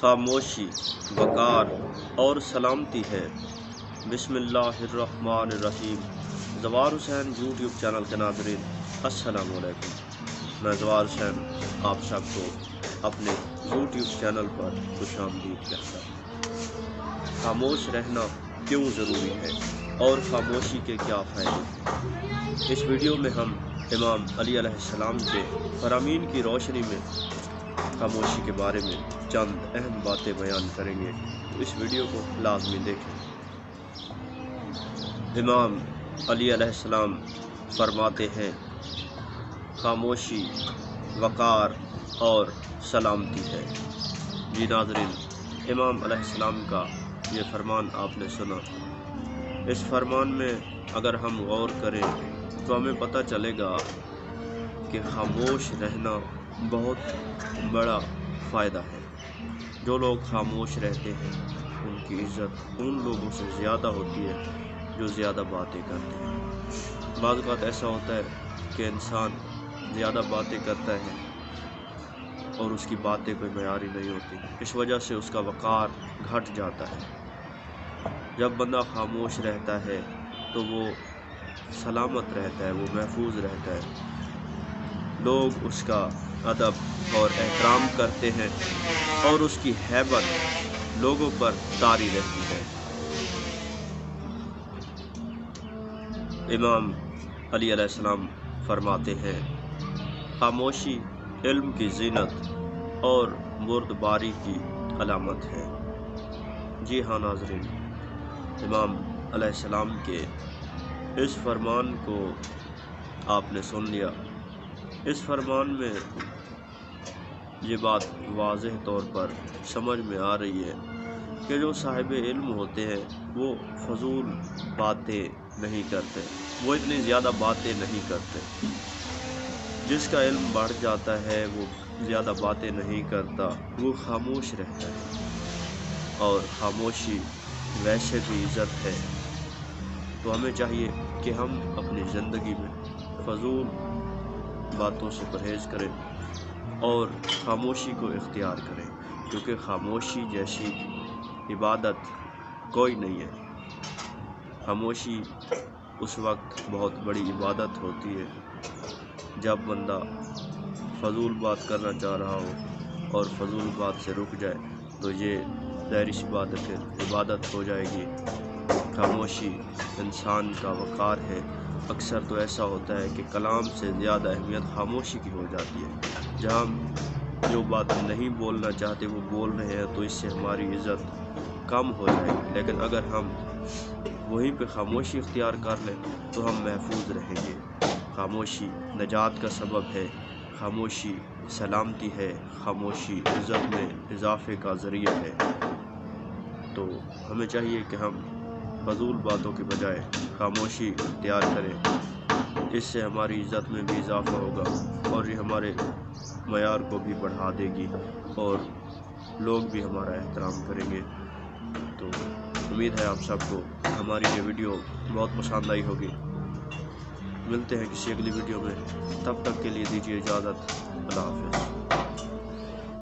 خاموشی، وقار اور سلامتی ہے۔ بسم اللہ الرحمن الرحیم۔ زوار حسین یوٹیوب چینل کے ناظرین السلام علیکم۔ میں زوار حسین آپ سب کو اپنے یوٹیوب چینل پر خوش آمدید کہتا ہوں۔ خاموش رہنا کیوں ضروری ہے اور خاموشی کے کیا فائدے ہیں، اس ویڈیو میں ہم امام علی علیہ السلام کے فرامین کی روشنی میں خاموشی کے بارے میں چند اہم باتیں بیان کریں گے، تو اس ویڈیو کو لازمی دیکھیں۔ امام علی علیہ السلام فرماتے ہیں، خاموشی وقار اور سلامتی ہے۔ جی ناظرین، امام علیہ السلام کا یہ فرمان آپ نے سنا۔ اس فرمان میں اگر ہم غور کریں تو ہمیں پتہ چلے گا کہ خاموش رہنا بہت بڑا فائدہ ہے۔ جو لوگ خاموش رہتے ہیں ان کی عزت ان لوگوں سے زیادہ ہوتی ہے جو زیادہ باتیں کرتے ہیں۔ بعض اوقات ایسا ہوتا ہے کہ انسان زیادہ باتیں کرتا ہے اور اس کی باتیں کوئی معیاری نہیں ہوتی، اس وجہ سے اس کا وقار گھٹ جاتا ہے۔ جب بندہ خاموش رہتا ہے تو وہ سلامت رہتا ہے، وہ محفوظ رہتا ہے، لوگ اس کا ادب اور احترام کرتے ہیں اور اس کی ہیبت لوگوں پر طاری رہتی ہے۔ امام علی علیہ السلام فرماتے ہیں، خاموشی علم کی زینت اور بردباری کی علامت ہے۔ جی ہاں ناظرین، امام علیہ السلام کے اس فرمان کو آپ نے سن لیا۔ اس فرمان میں یہ بات واضح طور پر سمجھ میں آ رہی ہے کہ جو صاحب علم ہوتے ہیں وہ فضول باتیں نہیں کرتے، وہ اتنی زیادہ باتیں نہیں کرتے۔ جس کا علم بڑھ جاتا ہے وہ زیادہ باتیں نہیں کرتا، وہ خاموش رہتا ہے، اور خاموشی ویسے بھی عزت ہے۔ تو ہمیں چاہیے کہ ہم اپنی زندگی میں فضول باتوں سے پرہیز کریں اور خاموشی کو اختیار کریں، کیونکہ خاموشی جیسی عبادت کوئی نہیں ہے۔ خاموشی اس وقت بہت بڑی عبادت ہوتی ہے جب بندہ فضول بات کرنا چاہ رہا ہو اور فضول بات سے رک جائے تو یہ ظاہری سی عبادت ہو جائے گی۔ خاموشی انسان کا وقار ہے۔ اکثر تو ایسا ہوتا ہے کہ کلام سے زیادہ اہمیت خاموشی کی ہو جاتی ہے۔ جہاں ہم جو بات نہیں بولنا چاہتے وہ بول رہے ہیں تو اس سے ہماری عزت کم ہو جائے گی، لیکن اگر ہم وہیں پہ خاموشی اختیار کر لیں تو ہم محفوظ رہیں گے۔ خاموشی نجات کا سبب ہے، خاموشی سلامتی ہے، خاموشی عزت میں اضافے کا ذریعہ ہے۔ تو ہمیں چاہیے کہ ہم فضول باتوں کے بجائے خاموشی اختیار کریں، اس سے ہماری عزت میں بھی اضافہ ہوگا اور یہ ہمارے معیار کو بھی بڑھا دے گی اور لوگ بھی ہمارا احترام کریں گے۔ تو امید ہے آپ سب کو ہماری یہ ویڈیو بہت پسند آئی ہوگی۔ ملتے ہیں کسی اگلی ویڈیو میں، تب تک کے لیے دیجیے اجازت۔ اللہ حافظ۔